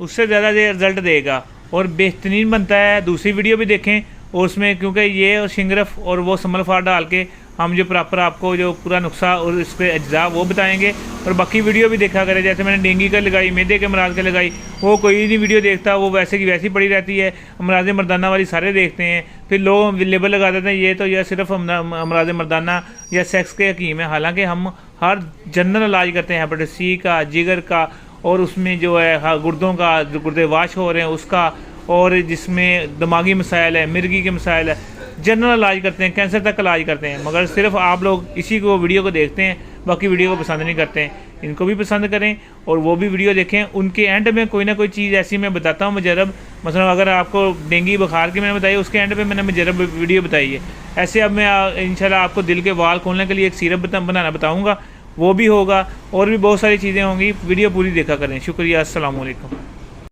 उससे ज़्यादा रिज़ल्ट देगा और बेहतरीन बनता है। दूसरी वीडियो भी देखें और उसमें, क्योंकि ये और शिंगरफ और वो समल फार डाल के हम जो प्रॉपर आपको जो पूरा नुस्खा और इसके अज्जा वो बताएंगे। और बाकी वीडियो भी देखा करें, जैसे मैंने डेंगू का लगाई, मैदे के अमराज का लगाई, वो कोई नहीं वीडियो देखता, वो वैसे की वैसी पड़ी रहती है। अमराज मर्दाना वाली सारे देखते हैं, फिर लोग लेबल लगा देते हैं ये तो यह सिर्फ अमराज मर्दाना या सेक्स के हकीम है। हालांकि हम हर जनरल इलाज करते हैं, हेपेटाइटिस सी का, जिगर का, और उसमें जो है गुर्दों का, जो गुर्दे वाश हो रहे हैं उसका, और जिसमें दिमागी मसाइल है, मिर्गी के मसाइल है, जनरल इलाज करते हैं, कैंसर तक इलाज करते हैं। मगर सिर्फ आप लोग इसी को वीडियो को देखते हैं, बाकी वीडियो को पसंद नहीं करते हैं। इनको भी पसंद करें और वो भी वीडियो देखें। उनके एंड में कोई ना कोई चीज़ ऐसी मैं बताता हूँ मुजरब, मतलब अगर आपको डेंगू बुखार की मैंने बताई, उसके एंड पे मैंने मुजरब वीडियो बताई है। ऐसे अब मैं इंशाल्लाह आपको दिल के वाल खोलने के लिए एक सिरप बनाना बताऊँगा, वो भी होगा, और भी बहुत सारी चीज़ें होंगी। वीडियो पूरी देखा करें। शुक्रिया। अस्सलाम वालेकुम।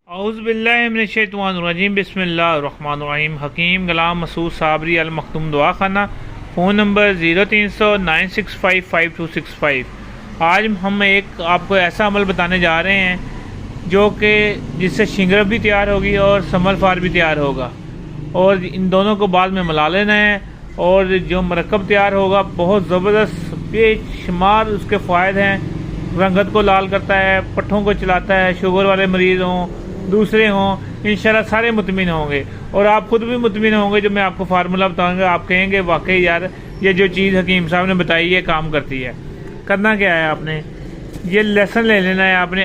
औज़ुबिल्लाहि मिनश्शैतानिर्रजीम। बिस्मिल्लाहिर्रहमानिर्रहीम। हकीम गुलाम मसूद साबरी अल मखदूम दवाखाना। Phone number 0300-965-5265। आज हम एक आपको ऐसा अमल बताने जा रहे हैं जो कि जिससे शिंगरफ भी तैयार होगी और समल फार भी तैयार होगा, और इन दोनों को बाद में मिला लेना है। और जो मरकब तैयार होगा बहुत ज़बरदस्त, बेशुमार उसके फ़ायदे हैं। रंगत को लाल करता है, पट्ठों को चलाता है, शुगर वाले मरीज़ हों, दूसरे हों, इंशाल्लाह सारे मुतमिन होंगे। और आप खुद भी मुतमिन होंगे। जो मैं आपको फार्मूला बताऊंगा, आप कहेंगे वाकई यार ये जो चीज़ हकीम साहब ने बताई है काम करती है। करना क्या है, आपने ये लहसुन ले लेना है, आपने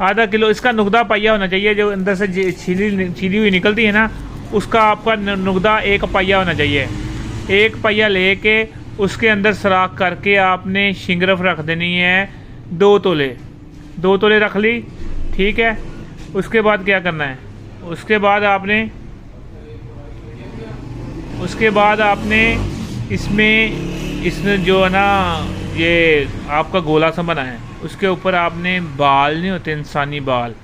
आधा किलो इसका नुकदा पाइया होना चाहिए। जो अंदर से छीली हुई निकलती है ना, उसका आपका नुकदा 1 पाइया होना चाहिए। 1 पाइया लेके उसके अंदर सराख करके आपने शिंगरफ रख देनी है 2 तोले रख ली, ठीक है। उसके बाद क्या करना है, उसके बाद आपने इसमें जो है ना ये आपका गोला सा बना है, उसके ऊपर आपने बाल नहीं होते इंसानी बाल,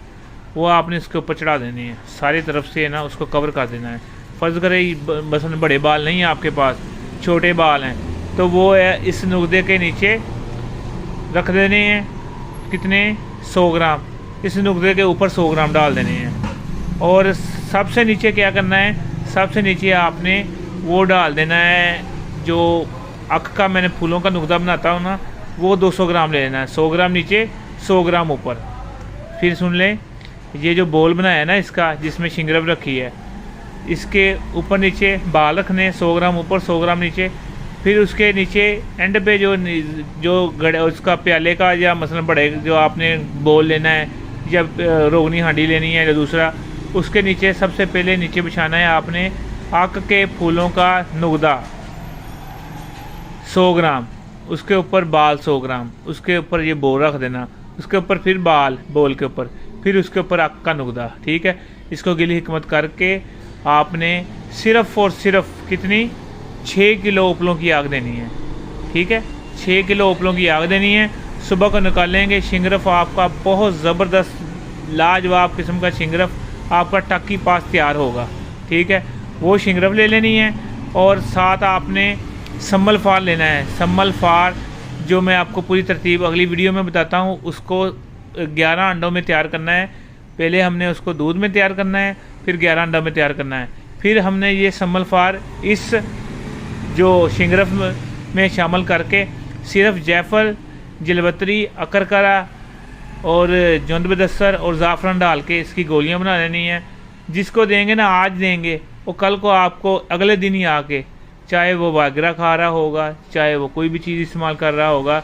वो आपने इसके ऊपर चढ़ा देने हैं। सारी तरफ से है ना उसको कवर कर देना है। फ़र्ज़ करें बस बड़े बाल नहीं है आपके पास, छोटे बाल हैं, तो वो है इस नुकदे के नीचे रख देने हैं। कितने? 100 ग्राम। इस नुकदे के ऊपर 100 ग्राम डाल देने हैं। और सबसे नीचे क्या करना है, सबसे नीचे आपने वो डाल देना है जो अख का मैंने फूलों का नुकदा बनाता हूँ ना, वो 200 ग्राम ले लेना है। 100 ग्राम नीचे, 100 ग्राम ऊपर। फिर सुन लें, ये जो बोल बनाया है ना इसका, जिसमें शिंगरफ रखी है, इसके ऊपर नीचे बाल रखने, 100 ग्राम ऊपर, 100 ग्राम नीचे। फिर उसके नीचे एंड पे जो गड़े उसका प्याले का, या मसलन बड़े जो आपने बोल लेना है, या रोगनी हांडी लेनी है, या दूसरा, उसके नीचे सबसे पहले नीचे बिछाना है आपने आक के फूलों का नुकदा 100 ग्राम, उसके ऊपर बाल 100 ग्राम, उसके ऊपर ये बोल रख देना, उसके ऊपर फिर बाल बोल के ऊपर, फिर उसके ऊपर आक का नुकदा, ठीक है। इसको गिली हिकमत करके आपने सिर्फ़ और सिर्फ कितनी 6 किलो उपलों की आग देनी है, ठीक है। 6 किलो उपलों की आग देनी है। सुबह को निकालेंगे, शिंगरफ आपका बहुत ज़बरदस्त लाजवाब किस्म का शिंगरफ आपका टक्की पास तैयार होगा, ठीक है। वो शिंगरफ ले लेनी है। और साथ आपने सम्मल फार लेना है। सम्मल फार जो मैं आपको पूरी तरतीब अगली वीडियो में बताता हूँ, उसको 11 अंडों में तैयार करना है। पहले हमने उसको दूध में तैयार करना है, फिर 11 अंडों में तैयार करना है। फिर हमने ये सम्मल फार इस जो शिंगरफ में शामिल करके सिर्फ जायफल, जलवतरी, अकरकरा और जुंद बदस्सर और ज़ाफ़रान डाल के इसकी गोलियां बना लेनी है। जिसको देंगे ना, आज देंगे, वो कल को आपको अगले दिन ही आके, चाहे वो वगैरह खा रहा होगा, चाहे वो कोई भी चीज़ इस्तेमाल कर रहा होगा,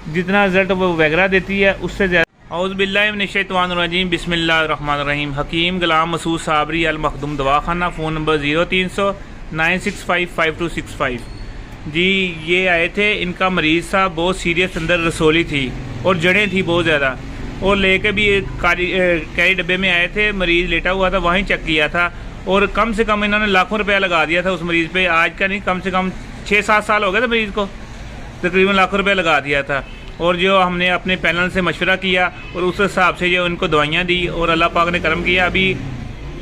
जितना रिजल्ट वो वगैरह देती है उससे ज़्यादा। औज़ुबिल्लाहि मिनश्शैतानिर्रजीम। बिस्मिल्लाहिर्रहमानिर्रहीम। हकीम गुलाम मसूद साबरी अल मखदूम दवाखाना। Phone number 0300-965-5265। जी, ये आए थे, इनका मरीज़ साहब बहुत सीरियस अंदर रसोली थी और जड़ें थी बहुत ज़्यादा, और लेके भी कैरी डब्बे में आए थे। मरीज़ लेटा हुआ था, वहीं चेक किया था, और कम से कम इन्होंने लाखों रुपया लगा दिया था उस मरीज़ पे। आज का नहीं, कम से कम 6-7 साल हो गए थे मरीज़ को, तकरीबन लाखों रुपया लगा दिया था। और जो हमने अपने पैनल से मशवरा किया और उस हिसाब से जो उनको दवाइयाँ दी, और अल्लाह पाक ने करम किया। अभी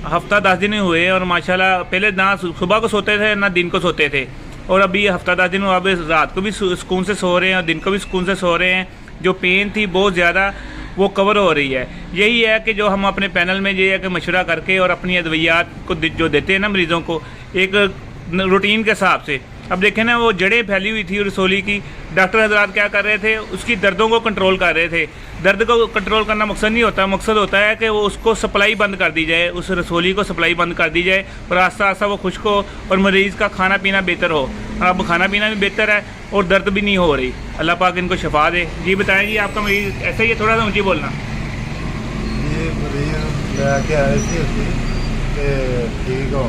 हफ्ता 10 दिन हुए और माशाल्लाह पहले ना सुबह को सोते थे ना दिन को सोते थे, और अभी हफ्ता 10 दिन हुआ, अब रात को भी सुकून से सो रहे हैं और दिन को भी सुकून से सो रहे हैं। जो पेन थी बहुत ज़्यादा, वो कवर हो रही है। यही है कि जो हम अपने पैनल में ये है कि मशवरा करके और अपनी अद्वियात को जो देते हैं ना मरीज़ों को एक रूटीन के हिसाब से। अब देखें ना, वो जड़ें फैली हुई थी रसोली की, डॉक्टर हजरात क्या कर रहे थे, उसकी दर्दों को कंट्रोल कर रहे थे। दर्द को कंट्रोल करना मकसद नहीं होता, मकसद होता है कि वो उसको सप्लाई बंद कर दी जाए, उस रसोली को सप्लाई बंद कर दी जाए और आस्ता आस्ता वो खुश्क हो और मरीज़ का खाना पीना बेहतर हो। अब खाना पीना भी बेहतर है और दर्द भी नहीं हो रही। अल्लाह पाक इनको शफा दे। जी बताएं जी, आपका मरीज़ ऐसा ही है, थोड़ा सा ऊँची बोलना। ये मरीज लैके आए थे ठीक हो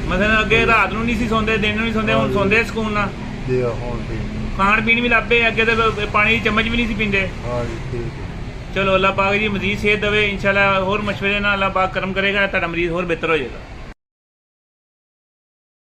मतलब अगे रात ਨੂੰ ਨਹੀਂ ਸੀ ਸੌਂਦੇ, ਦਿਨ ਨੂੰ ਨਹੀਂ ਸੌਂਦੇ, ਹੁਣ ਸੌਂਦੇ ਸਕੂਨ ਨਾਲ। जी ਹੁਣ ठीक ਖਾਣ ਪੀਣ ਵੀ ਲੱਭੇ, ਅੱਗੇ ਤਾਂ ਪਾਣੀ ਦੀ ਚਮਚ ਵੀ ਨਹੀਂ ਸੀ ਪੀਂਦੇ। हाँ जी ठीक है। ਚਲੋ ਅੱਲਾਹ ਪਾਕ ਜੀ ਮਜ਼ੀਦ ਸਿਹਤ ਦੇਵੇ, ਇੰਸ਼ਾਅੱਲਾ ਹੋਰ ਮਸ਼ਵਰੇ ਨਾਲ ਅੱਲਾਹ ਪਾਕ ਕਰਮ ਕਰੇਗਾ, ਤੁਹਾਡਾ ਮਰੀਜ਼ ਹੋਰ ਬਿਹਤਰ ਹੋ ਜਾਏਗਾ।